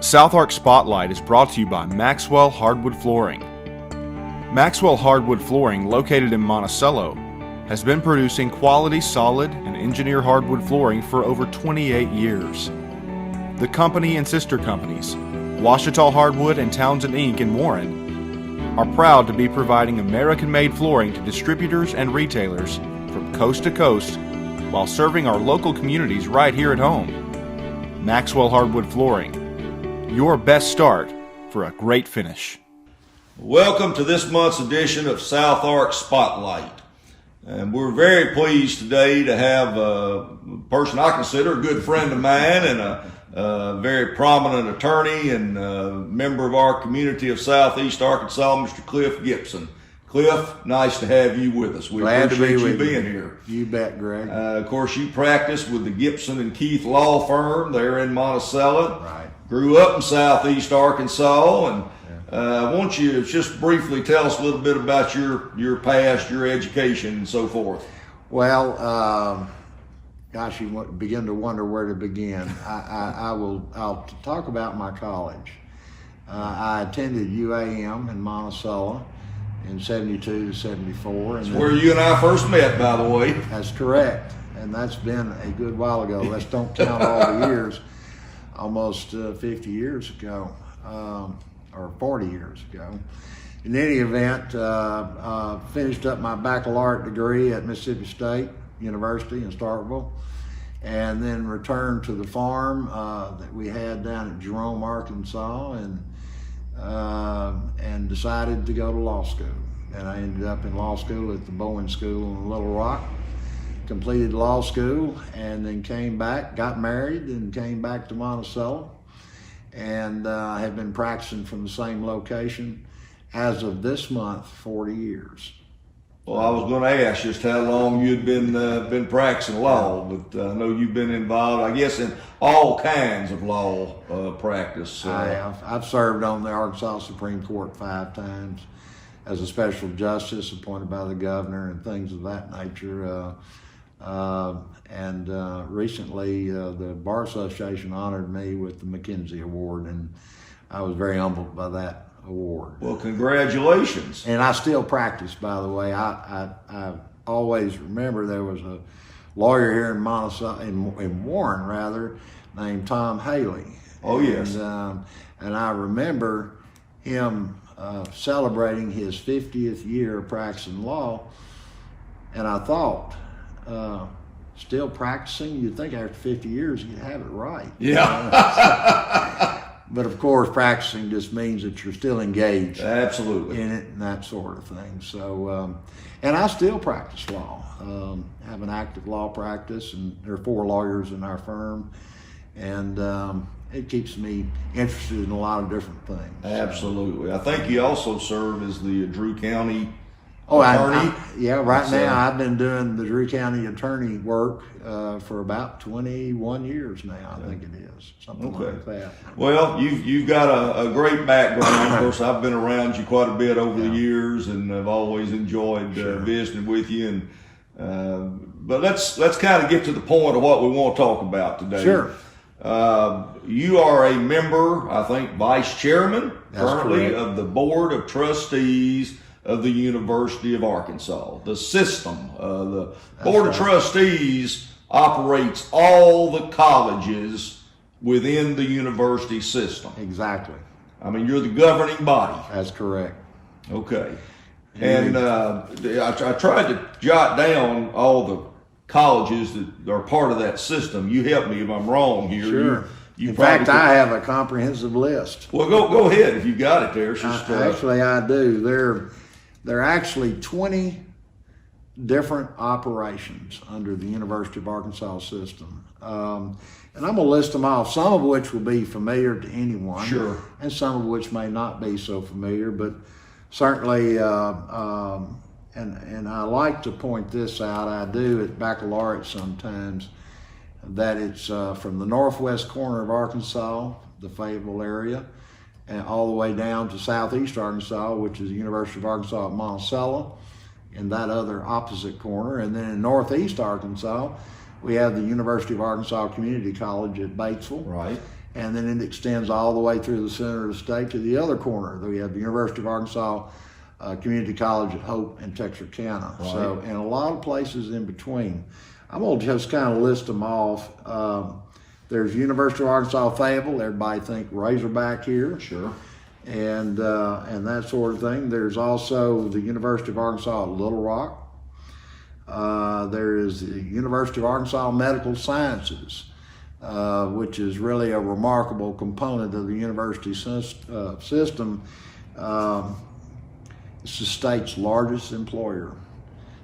Southark Spotlight is brought to you by Maxwell Hardwood Flooring. Maxwell Hardwood Flooring, located in Monticello, has been producing quality, solid, and engineered hardwood flooring for over 28 years. The company and sister companies, Ouachita Hardwood and Townsend Inc. in Warren, are proud to be providing American-made flooring to distributors and retailers from coast to coast while serving our local communities right here at home. Maxwell Hardwood Flooring, your best start for a great finish. Welcome to this month's edition of Southark Spotlight. And we're very pleased today to have a person I consider a good friend of mine and a very prominent attorney and member of our community of Southeast Arkansas, Mr. Cliff Gibson. Cliff, nice to have you with us. We Glad appreciate to be you with being here. You bet, Greg. Of course, you practice with the Gibson and Keith Law Firm there in Monticello. Right. Grew up in Southeast Arkansas, and I want you to just briefly tell us a little bit about your past, your education, and so forth. Well, gosh, you begin to wonder where to begin. I'll talk about my college. I attended UAM in Monticello in 72 to 74. That's where you and I first met, by the way. That's correct, and that's been a good while ago. Let's don't count all the years. Almost 50 years ago, or 40 years ago. In any event, finished up my baccalaureate degree at Mississippi State University in Starkville, and then returned to the farm that we had down at Jerome, Arkansas, and decided to go to law school. And I ended up in law school at the Bowen School in Little Rock. Completed law school and then came back, got married, and came back to Monticello, and have been practicing from the same location as of this month, 40 years. Well, I was going to ask just how long you'd been practicing law, but I know you've been involved, I guess, in all kinds of law practice. I have. I've served on the Arkansas Supreme Court 5 times as a special justice appointed by the governor and things of that nature. Recently, the Bar Association honored me with the McKenzie Award, and I was very humbled by that award. Well, congratulations. And I still practice, by the way. I always remember there was a lawyer here in Monticello, in Warren rather, named Tom Haley. Oh, yes. And I remember him celebrating his 50th year of practicing law, and I thought, still practicing, you'd think after 50 years you'd have it right. Yeah. But of course, practicing just means that you're still engaged Absolutely. in it and that sort of thing. So, and I still practice law, have an active law practice, and there are 4 lawyers in our firm, and it keeps me interested in a lot of different things. Absolutely. I think you also serve as the Drew County Oh, attorney. Right now I've been doing the Drew County attorney work for about 21 years now, I think it is, something like that. Well, you've got a great background. Of course, I've been around you quite a bit over the years, and I've always enjoyed visiting with you. But let's kind of get to the point of what we want to talk about today. Sure. You are a member, I think, vice chairman currently correct. of the Board of Trustees of the University of Arkansas. The system, the Board of Trustees operates all the colleges within the university system. Exactly. I mean, you're the governing body. That's correct. Okay. And I tried to jot down all the colleges that are part of that system. You help me if I'm wrong here. Sure. You In fact, I have a comprehensive list. Well, go ahead if you got it there. It's just, Actually, I do. There are actually 20 different operations under the University of Arkansas system. And I'm going to list them off, some of which will be familiar to anyone. Sure. And some of which may not be so familiar, but certainly, and I like to point this out, I do at baccalaureate sometimes, that it's from the northwest corner of Arkansas, the Fayetteville area, and all the way down to southeast Arkansas, which is the University of Arkansas at Monticello, in that other opposite corner. And then in northeast Arkansas, we have the University of Arkansas Community College at Batesville. Right. and then it extends all the way through the center of the state to the other corner. We have the University of Arkansas Community College at Hope and Texarkana. Right. So, and a lot of places in between. I'm gonna just kind of list them off. There's University of Arkansas Fayetteville. Everybody think Razorback here. Sure. And that sort of thing. There's also the University of Arkansas at Little Rock. There is the University of Arkansas Medical Sciences, which is really a remarkable component of the university system. It's the state's largest employer,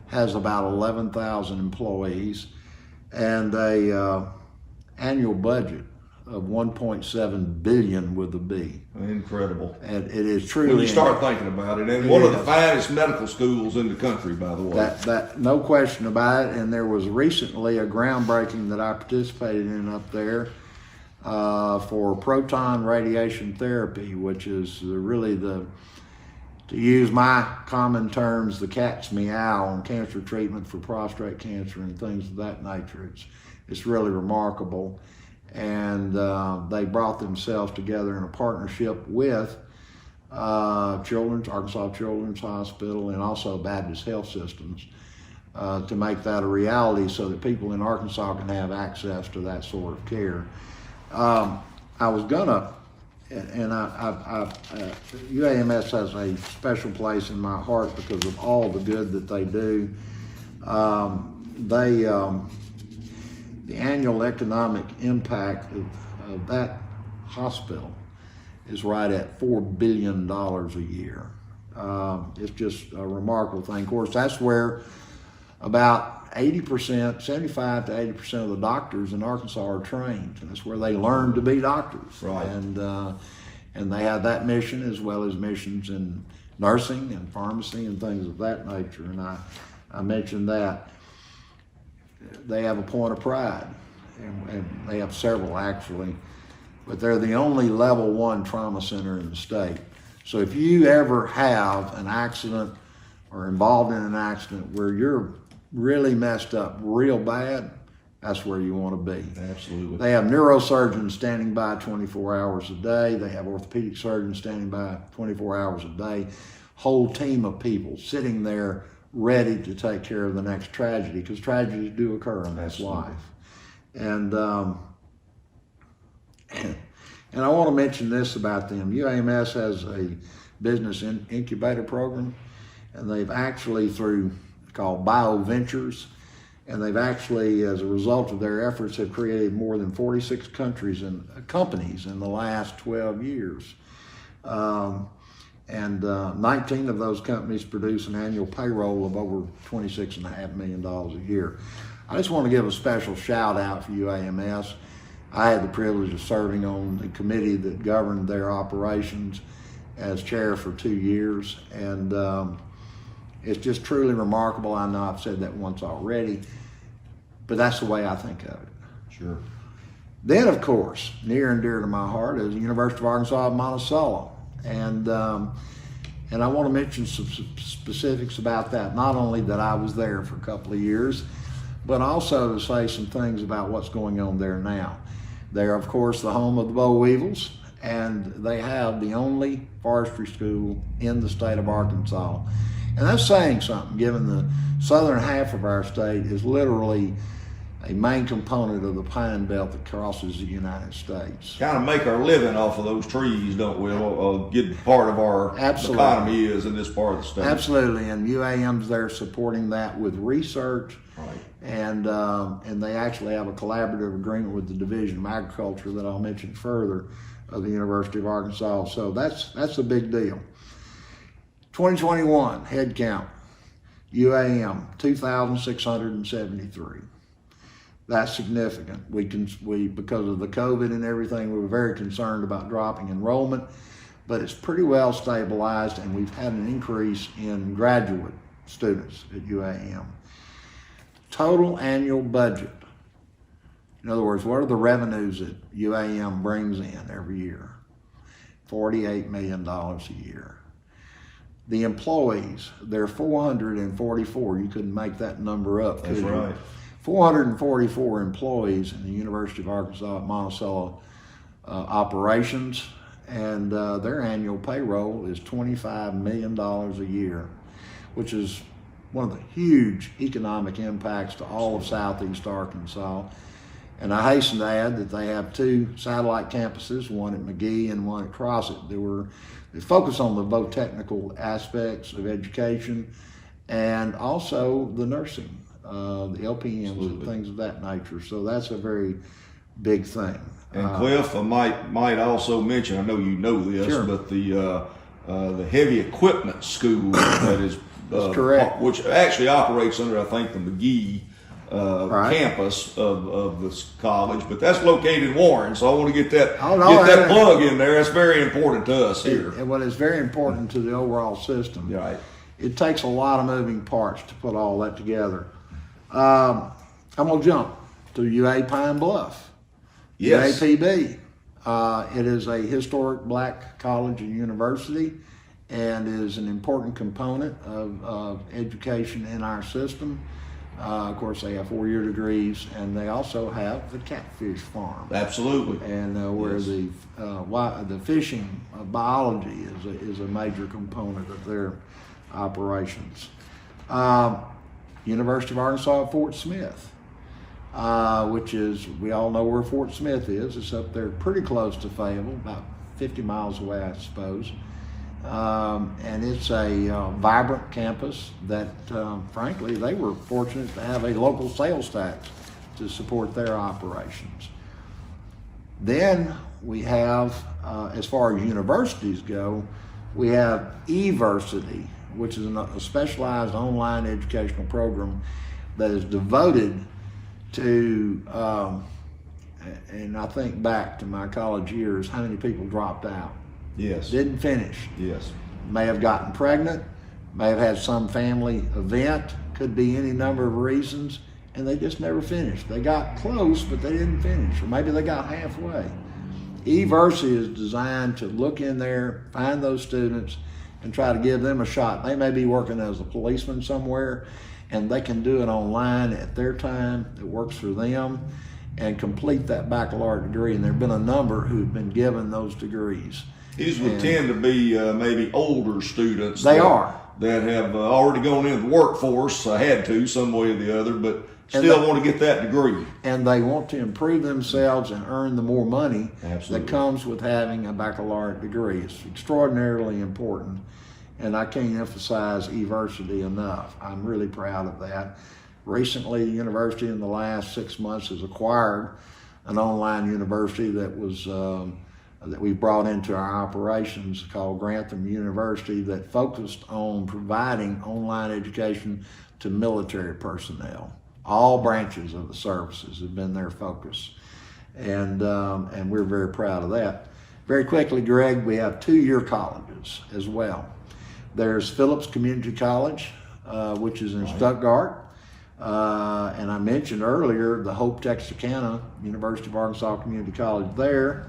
has about 11,000 employees, and a annual budget of 1.7 billion with a B. Incredible. And it is truly. When you start thinking about it, and one of the finest medical schools in the country, by the way. That no question about it. And there was recently a groundbreaking that I participated in up there for proton radiation therapy, which is really to use my common terms, the cat's meow on cancer treatment for prostate cancer and things of that nature. It's really remarkable. And they brought themselves together in a partnership with Arkansas Children's Hospital and also Baptist Health Systems to make that a reality so that people in Arkansas can have access to that sort of care. I was gonna, and UAMS has a special place in my heart because of all the good that they do. The annual economic impact of that hospital is right at $4 billion a year. It's just a remarkable thing. Of course, that's where about 80%, 75 to 80% of the doctors in Arkansas are trained. That's where they learn to be doctors. Right. And they have that mission as well as missions in nursing and pharmacy and things of that nature. And I mentioned that. They have a point of pride, and they have several actually, but they're the only level 1 trauma center in the state. So if you ever have an accident or involved in an accident where you're really messed up real bad, that's where you want to be. Absolutely. They have neurosurgeons standing by 24 hours a day. They have orthopedic surgeons standing by 24 hours a day. Whole team of people sitting there ready to take care of the next tragedy, because tragedies do occur in this life. And I want to mention this about them. UAMS has a business incubator program, and they've actually, through called Bio Ventures, and they've actually, as a result of their efforts, have created more than 46 companies in the last 12 years. And 19 of those companies produce an annual payroll of over $26.5 million a year. I just want to give a special shout out for UAMS. I had the privilege of serving on the committee that governed their operations as chair for 2 years. And it's just truly remarkable. I know I've said that once already, but that's the way I think of it. Sure. Then, of course, near and dear to my heart is the University of Arkansas at Monticello. And I want to mention some specifics about that. Not only that I was there for a couple of years, but also to say some things about what's going on there now. They're, of course, the home of the boll weevils, and they have the only forestry school in the state of Arkansas. And that's saying something, given the southern half of our state is literally a main component of the pine belt that crosses the United States. Kind of make our living off of those trees, don't we? A good part of our economy is in this part of the state. Absolutely, and UAM's there supporting that with research. Right. And they actually have a collaborative agreement with the Division of Agriculture that I'll mention further of the University of Arkansas. So that's a big deal. 2021 head count, UAM 2,673. That's significant. We because of the COVID and everything, we were very concerned about dropping enrollment, but it's pretty well stabilized, and we've had an increase in graduate students at UAM. Total annual budget. In other words, what are the revenues that UAM brings in every year? $48 million a year. The employees, there are 444. You couldn't make that number up. That's right. 444 employees in the University of Arkansas at Monticello operations, and their annual payroll is $25 million a year, which is one of the huge economic impacts to all of Southeast Arkansas. And I hasten to add that they have 2 satellite campuses, one at McGee and one at Crossett. They focus on the both technical aspects of education and also the nursing, the LPNs and things of that nature. So that's a very big thing. And Cliff, I might also mention, I know you know this, Sure. but the heavy equipment school that is That's correct. which actually operates under, I think, the McGee Right. campus of this college, but that's located in Warren. So I want to get that Oh, get that plug in there. That's very important to us here. And what is very important to the overall system. Right. It takes a lot of moving parts to put all that together. I'm going to jump to UA Pine Bluff. Yes. UAPB. It is a historic black college and university and is an important component of education in our system. Of course, they have 4-year degrees, and they also have the catfish farm. Absolutely. And where Yes. the fishing biology is a major component of their operations. University of Arkansas at Fort Smith, which is, we all know where Fort Smith is. It's up there pretty close to Fayetteville, about 50 miles away, I suppose. And it's a vibrant campus that, frankly, they were fortunate to have a local sales tax to support their operations. Then we have, as far as universities go, we have eVersity, which is a specialized online educational program that is devoted to, and I think back to my college years, how many people dropped out, Yes. didn't finish, Yes. may have gotten pregnant, may have had some family event, could be any number of reasons, and they just never finished. They got close, but they didn't finish, or maybe they got halfway. eVersity is designed to look in there, find those students, and try to give them a shot. They may be working as a policeman somewhere, and they can do it online at their time that works for them and complete that baccalaureate degree. And there have been a number who've been given those degrees. These would And tend to be maybe older students. They that, are. That have already gone into the workforce, had to some way or the other, but still want to get that degree. And they want to improve themselves and earn the more money Absolutely. that comes with having a baccalaureate degree. It's extraordinarily important, and I can't emphasize eVersity enough. I'm really proud of that. Recently, the university in the last 6 months has acquired an online university that was that we brought into our operations called Grantham University, that focused on providing online education to military personnel. All branches of the services have been their focus, and we're very proud of that. Very quickly, Greg, we have 2-year colleges as well. There's Phillips Community College, which is in Stuttgart, and I mentioned earlier the Hope Texarkana University of Arkansas Community College there,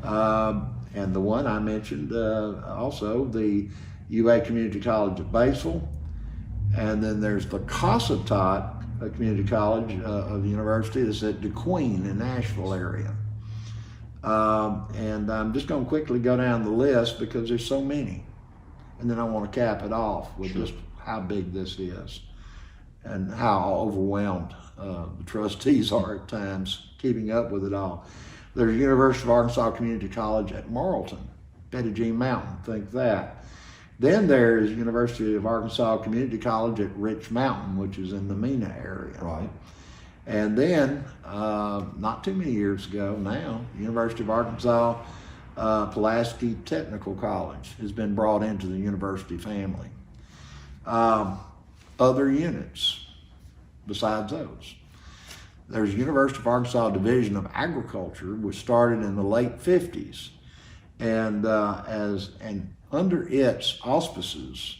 and the one I mentioned also, the UA Community College at Batesville, and then there's the Cossatot Community College of the university that's at DeQueen in Nashville area. And I'm just going to quickly go down the list because there's so many. And then I want to cap it off with just how big this is and how overwhelmed the trustees are at times keeping up with it all. There's University of Arkansas Community College at Marlton, Betty Jean Mountain, think that. Then there's University of Arkansas Community College at Rich Mountain, which is in the Mena area. Right. And then, not too many years ago now, University of Arkansas Pulaski Technical College has been brought into the university family. Other units besides those. There's University of Arkansas Division of Agriculture, which started in the late 50s. And under its auspices,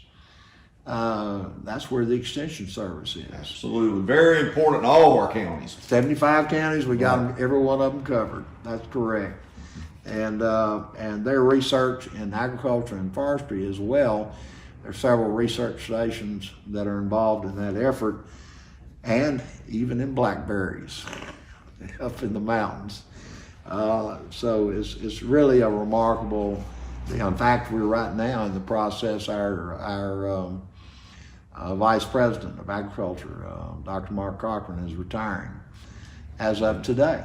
that's where the Extension Service is. Absolutely. Very important in all of our counties. 75 counties, we got them, every one of them covered. That's correct. And their research in agriculture and forestry as well. There's several research stations that are involved in that effort, and even in blackberries up in the mountains. So it's really a remarkable deal. In fact, we're right now in the process, our Vice President of Agriculture, Dr. Mark Cochran, is retiring as of today,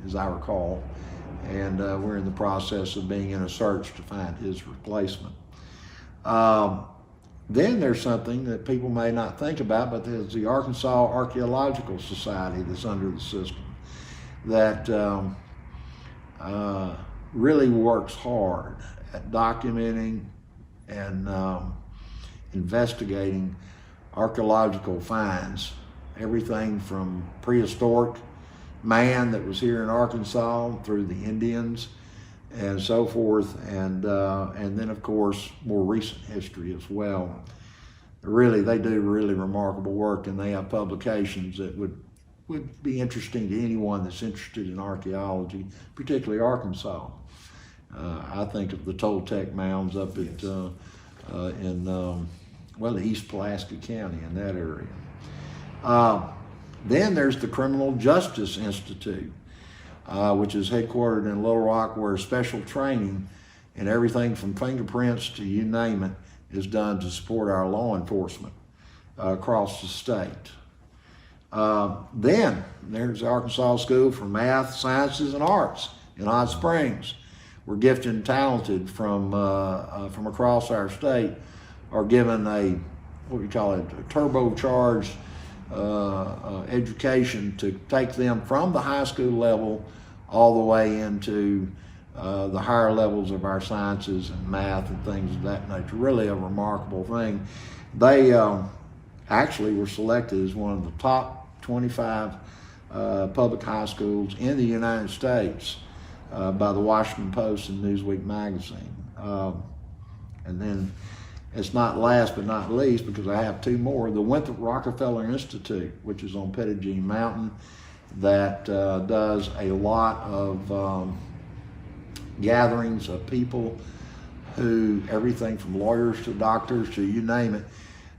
as I recall. And we're in the process of being in a search to find his replacement. Then there's something that people may not think about, but there's the Arkansas Archaeological Society that's under the system that really works hard at documenting and investigating archaeological finds, everything from prehistoric man that was here in Arkansas through the Indians and so forth, and then of course more recent history as well. Really, they do really remarkable work, and they have publications that would be interesting to anyone that's interested in archaeology, particularly Arkansas. I think of the Toltec mounds up at in East Pulaski County, in that area. Then there's the Criminal Justice Institute, which is headquartered in Little Rock, where special training and everything from fingerprints to you name it is done to support our law enforcement across the state. Then there's the Arkansas School for Math, Sciences, and Arts in Hot Springs, where gifted and talented from across our state are given a turbocharged education to take them from the high school level all the way into the higher levels of our sciences and math and things of that nature. Really a remarkable thing. They actually were selected as one of the top 25 public high schools in the United States by the Washington Post and Newsweek magazine. And then it's not last but not least, because I have two more, the Rockefeller Institute, which is on Pettagene Mountain, that does a lot of gatherings of people who, everything from lawyers to doctors to you name it,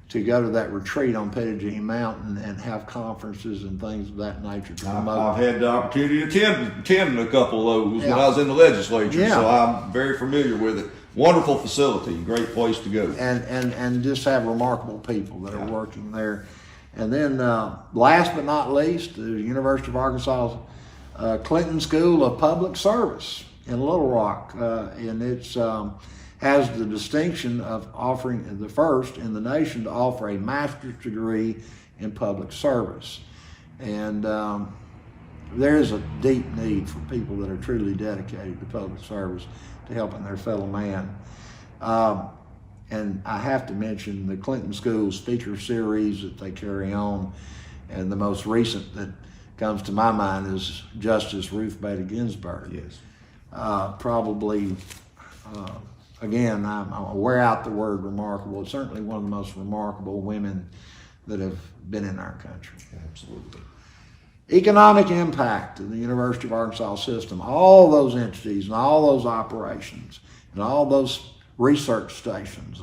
to go to that retreat on Pettagene Mountain and have conferences and things of that nature to promote. I've had the opportunity to attend a couple of those when I was in the legislature, so I'm very familiar with it. Wonderful facility, great place to go. And just have remarkable people that are working there. And then last but not least, the University of Arkansas Clinton School of Public Service in Little Rock. And it's has the distinction of offering the first in the nation to offer a master's degree in public service. And there is a deep need for people that are truly dedicated to public service, to helping their fellow man. And I have to mention the Clinton School speaker series that they carry on, and the most recent that comes to my mind is Justice Ruth Bader Ginsburg. Yes. Probably, again, I'll wear out the word remarkable. It's certainly one of the most remarkable women that have been in our country. Absolutely. Economic impact of the University of Arkansas system, all those entities and all those operations and all those research stations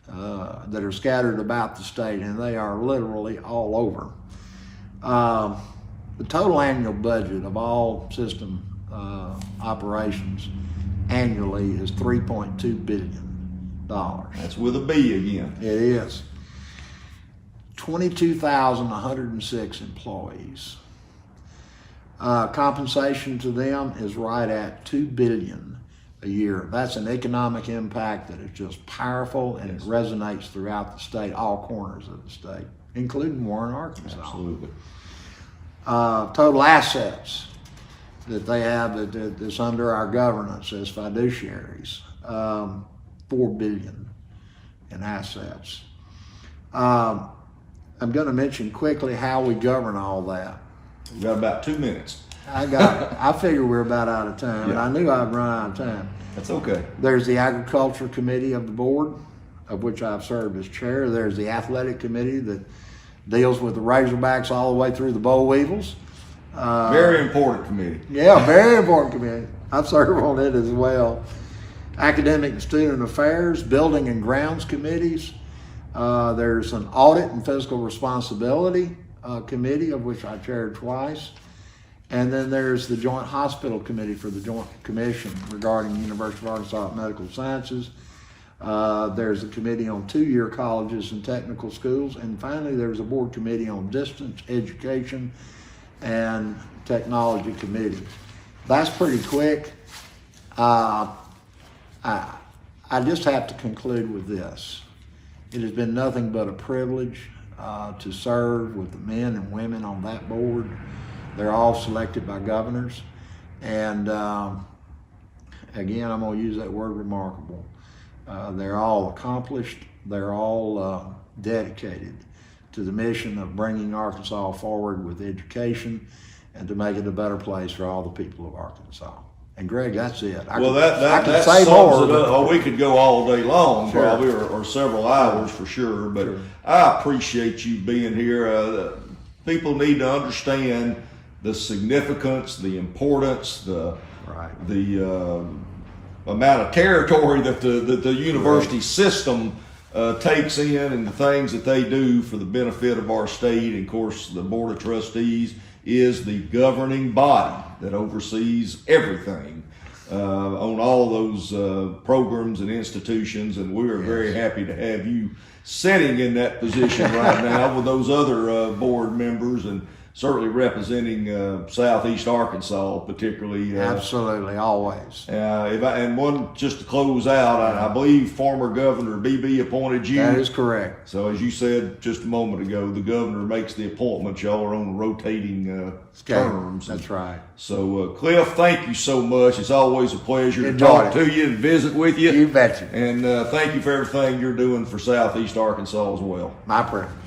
that are scattered about the state, and they are literally all over. The total annual budget of all system operations annually is $3.2 billion. That's with a B again. It is. 22,106 employees. Compensation to them is right at $2 billion a year. That's an economic impact that is just powerful, and it resonates throughout the state, all corners of the state, including Warren, Arkansas. Absolutely. Total assets that they have that's under our governance as fiduciaries, $4 billion in assets. I'm going to mention quickly how we govern all that. We've got about 2 minutes. I figure we're about out of time, and I knew I'd run out of time. That's okay. There's the Agriculture Committee of the board, of which I've served as chair. There's the Athletic Committee that deals with the Razorbacks all the way through the Boll Weevils. Very important committee. Yeah, very important committee. I've served on it as well. Academic and Student Affairs, Building and Grounds Committees. There's an Audit and Fiscal Responsibility Committee, of which I chaired twice. And then there's the Joint Hospital Committee for the Joint Commission regarding University of Arkansas Medical Sciences. There's a committee on two-year colleges and technical schools. And finally, there's a board committee on distance education and technology committee. That's pretty quick. I just have to conclude with this. It has been nothing but a privilege to serve with the men and women on that board. They're all selected by governors. And again, I'm going to use that word remarkable. They're all accomplished. They're all dedicated to the mission of bringing Arkansas forward with education and to make it a better place for all the people of Arkansas. And Greg, that's it. That sums it up. Oh, we could go all day long, sure, probably, or several hours for sure. But sure, I appreciate you being here. People need to understand the significance, the importance, the amount of territory that the university system takes in, and the things that they do for the benefit of our state. And of course, the Board of Trustees is the governing body that oversees everything on all those programs and institutions. And we are very happy to have you sitting in that position right now with those other board members, and certainly representing Southeast Arkansas, particularly. Absolutely, always. And one, just to close out, I believe former Governor BB appointed you. That is correct. So as you said just a moment ago, the governor makes the appointments. Y'all are on rotating terms. That's right. So Cliff, thank you so much. It's always a pleasure to Enjoy talk it. to you and visit with you. You betcha. And thank you for everything you're doing for Southeast Arkansas as well. My privilege.